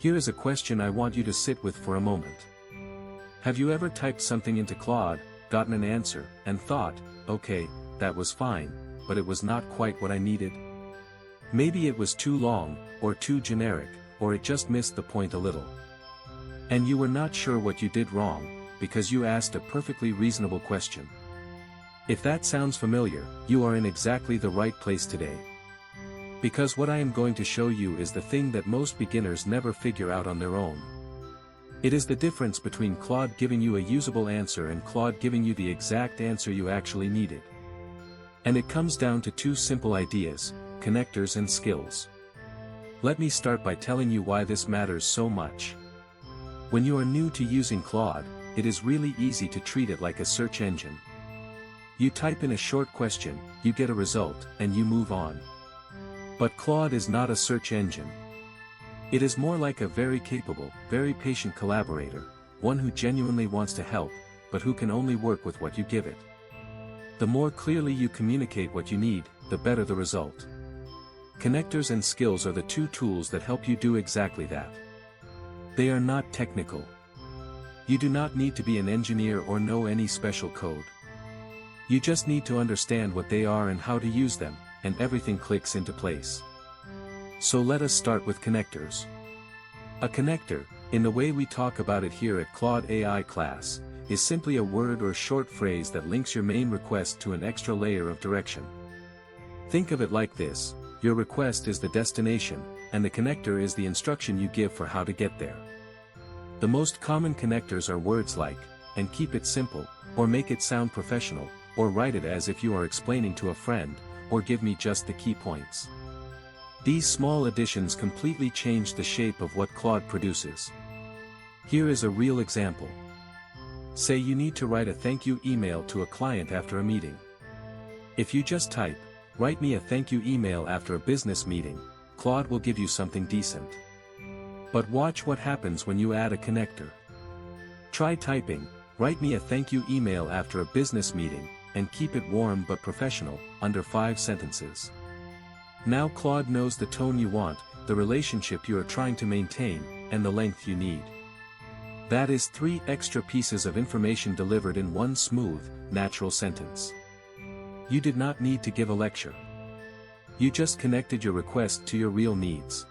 Here is a question I want you to sit with for a moment. Have you ever typed something into Claude, gotten an answer, and thought, okay, that was fine, but it was not quite what I needed? Maybe it was too long, or too generic, or it just missed the point a little. And you were not sure what you did wrong, because you asked a perfectly reasonable question. If that sounds familiar, you are in exactly the right place today. Because what I am going to show you is the thing that most beginners never figure out on their own. It is the difference between Claude giving you a usable answer and Claude giving you the exact answer you actually needed. And it comes down to two simple ideas: connectors and skills. Let me start by telling you why this matters so much. When you are new to using Claude, it is really easy to treat it like a search engine. You type in a short question, you get a result, and you move on. But Claude is not a search engine. It is more like a very capable, very patient collaborator, one who genuinely wants to help, but who can only work with what you give it. The more clearly you communicate what you need, the better the result. Connectors and skills are the two tools that help you do exactly that. They are not technical. You do not need to be an engineer or know any special code. You just need to understand what they are and how to use them, and everything clicks into place. So let us start with connectors. A connector, in the way we talk about it here at ClaudeAIClass, is simply a word or short phrase that links your main request to an extra layer of direction. Think of it like this: your request is the destination, and the connector is the instruction you give for how to get there. The most common connectors are words like, and keep it simple, or make it sound professional, or write it as if you are explaining to a friend, or give me just the key points. These small additions completely change the shape of what Claude produces. Here is a real example. Say you need to write a thank you email to a client after a meeting. If you just type, "Write me a thank you email after a business meeting," Claude will give you something decent. But watch what happens when you add a connector. Try typing, "Write me a thank you email after a business meeting," and keep it warm but professional, under 5 sentences. Now Claude knows the tone you want, the relationship you are trying to maintain, and the length you need. That is 3 extra pieces of information delivered in one smooth, natural sentence. You did not need to give a lecture. You just connected your request to your real needs.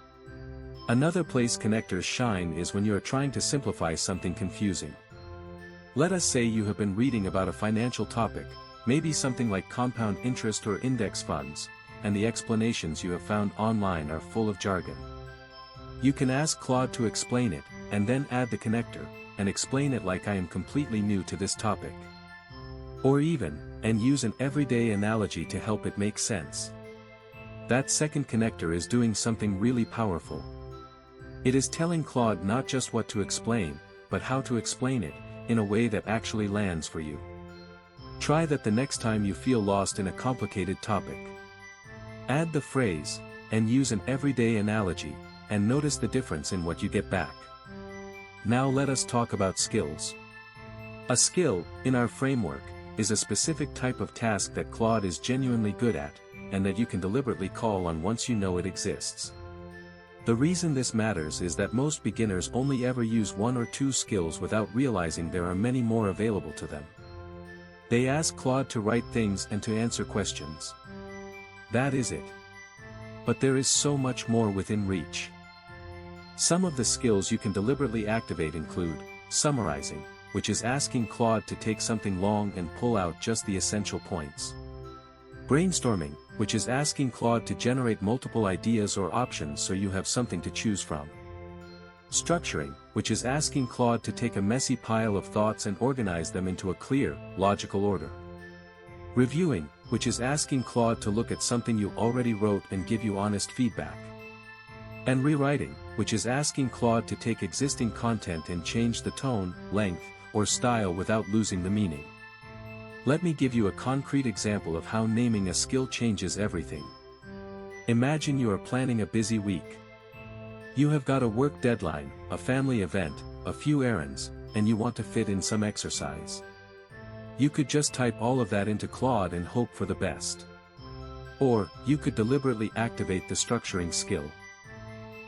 Another place connectors shine is when you are trying to simplify something confusing. Let us say you have been reading about a financial topic, maybe something like compound interest or index funds, and the explanations you have found online are full of jargon. You can ask Claude to explain it, and then add the connector, and explain it like I am completely new to this topic. Or even, and use an everyday analogy to help it make sense. That second connector is doing something really powerful. It is telling Claude not just what to explain, but how to explain it, in a way that actually lands for you. Try that the next time you feel lost in a complicated topic. Add the phrase, and use an everyday analogy, and notice the difference in what you get back. Now let us talk about skills. A skill, in our framework, is a specific type of task that Claude is genuinely good at, and that you can deliberately call on once you know it exists. The reason this matters is that most beginners only ever use 1 or 2 skills without realizing there are many more available to them. They ask Claude to write things and to answer questions. That is it. But there is so much more within reach. Some of the skills you can deliberately activate include summarizing, which is asking Claude to take something long and pull out just the essential points. Brainstorming, which is asking Claude to generate multiple ideas or options so you have something to choose from. Structuring, which is asking Claude to take a messy pile of thoughts and organize them into a clear, logical order. Reviewing, which is asking Claude to look at something you already wrote and give you honest feedback. And rewriting, which is asking Claude to take existing content and change the tone, length, or style without losing the meaning. Let me give you a concrete example of how naming a skill changes everything. Imagine you are planning a busy week. You have got a work deadline, a family event, a few errands, and you want to fit in some exercise. You could just type all of that into Claude and hope for the best. Or, you could deliberately activate the structuring skill.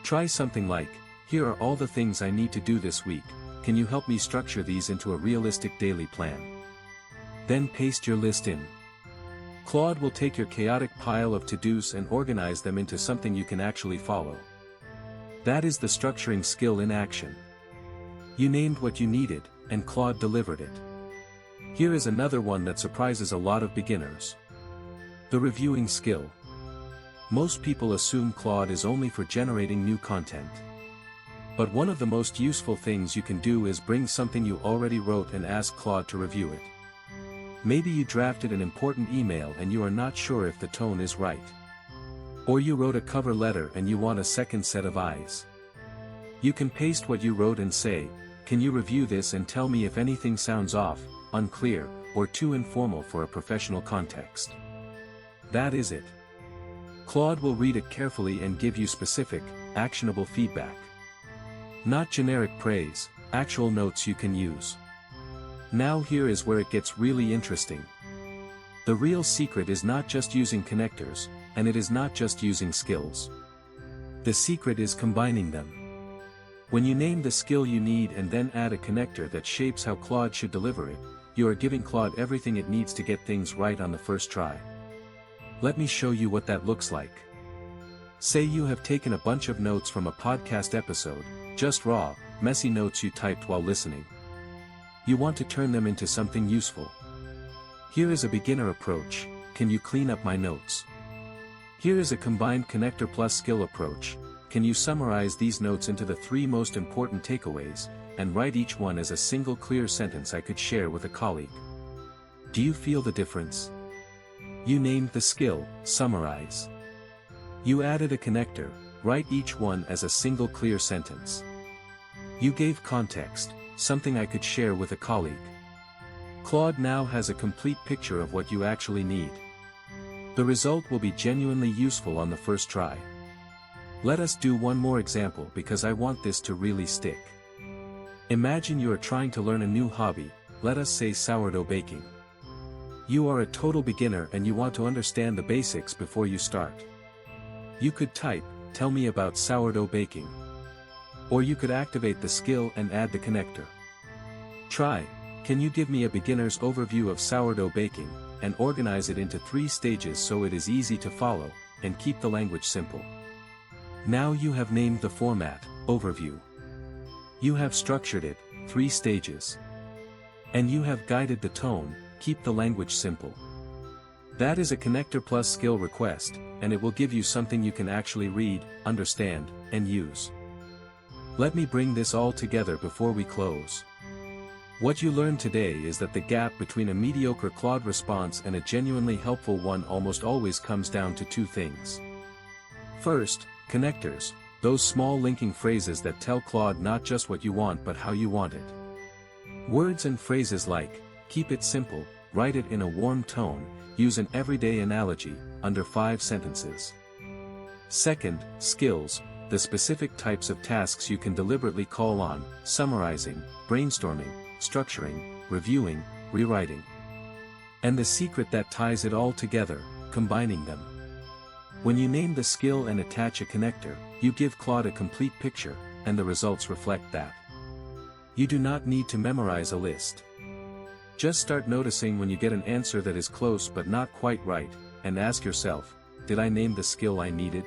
Try something like, Here are all the things I need to do this week, can you help me structure these into a realistic daily plan? Then paste your list in. Claude will take your chaotic pile of to-dos and organize them into something you can actually follow. That is the structuring skill in action. You named what you needed, and Claude delivered it. Here is another one that surprises a lot of beginners. The reviewing skill. Most people assume Claude is only for generating new content. But one of the most useful things you can do is bring something you already wrote and ask Claude to review it. Maybe you drafted an important email and you are not sure if the tone is right. Or you wrote a cover letter and you want a second set of eyes. You can paste what you wrote and say, can you review this and tell me if anything sounds off, unclear, or too informal for a professional context. That is it. Claude will read it carefully and give you specific, actionable feedback. Not generic praise, actual notes you can use. Now here is where it gets really interesting. The real secret is not just using connectors, and it is not just using skills. The secret is combining them. When you name the skill you need and then add a connector that shapes how Claude should deliver it, you are giving Claude everything it needs to get things right on the first try. Let me show you what that looks like. Say you have taken a bunch of notes from a podcast episode, just raw, messy notes you typed while listening. You want to turn them into something useful. Here is a beginner approach, can you clean up my notes? Here is a combined connector plus skill approach, can you summarize these notes into the 3 most important takeaways, and write each one as a single clear sentence I could share with a colleague? Do you feel the difference? You named the skill, summarize. You added a connector, write each one as a single clear sentence. You gave context, something I could share with a colleague. Claude now has a complete picture of what you actually need. The result will be genuinely useful on the first try. Let us do one more example because I want this to really stick. Imagine you are trying to learn a new hobby, let us say sourdough baking. You are a total beginner and you want to understand the basics before you start. You could type, tell me about sourdough baking. Or you could activate the skill and add the connector. Try, can you give me a beginner's overview of sourdough baking, and organize it into 3 stages so it is easy to follow, and keep the language simple. Now you have named the format, overview. You have structured it, 3 stages. And you have guided the tone, keep the language simple. That is a connector plus skill request, and it will give you something you can actually read, understand, and use. Let me bring this all together before we close. What you learned today is that the gap between a mediocre Claude response and a genuinely helpful one almost always comes down to 2 things. First, connectors, those small linking phrases that tell Claude not just what you want but how you want it. Words and phrases like, keep it simple, write it in a warm tone, use an everyday analogy, under 5 sentences. Second, skills, the specific types of tasks you can deliberately call on, summarizing, brainstorming, structuring, reviewing, rewriting. And the secret that ties it all together, combining them. When you name the skill and attach a connector, you give Claude a complete picture, and the results reflect that. You do not need to memorize a list. Just start noticing when you get an answer that is close but not quite right, and ask yourself, did I name the skill I needed?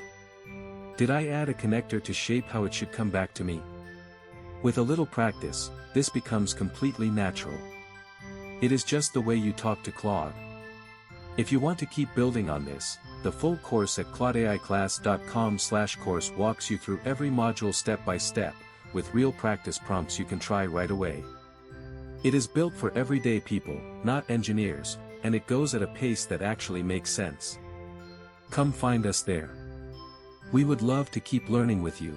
Did I add a connector to shape how it should come back to me? With a little practice, this becomes completely natural. It is just the way you talk to Claude. If you want to keep building on this, the full course at ClaudeAIClass.com/course walks you through every module step by step, with real practice prompts you can try right away. It is built for everyday people, not engineers, and it goes at a pace that actually makes sense. Come find us there. We would love to keep learning with you.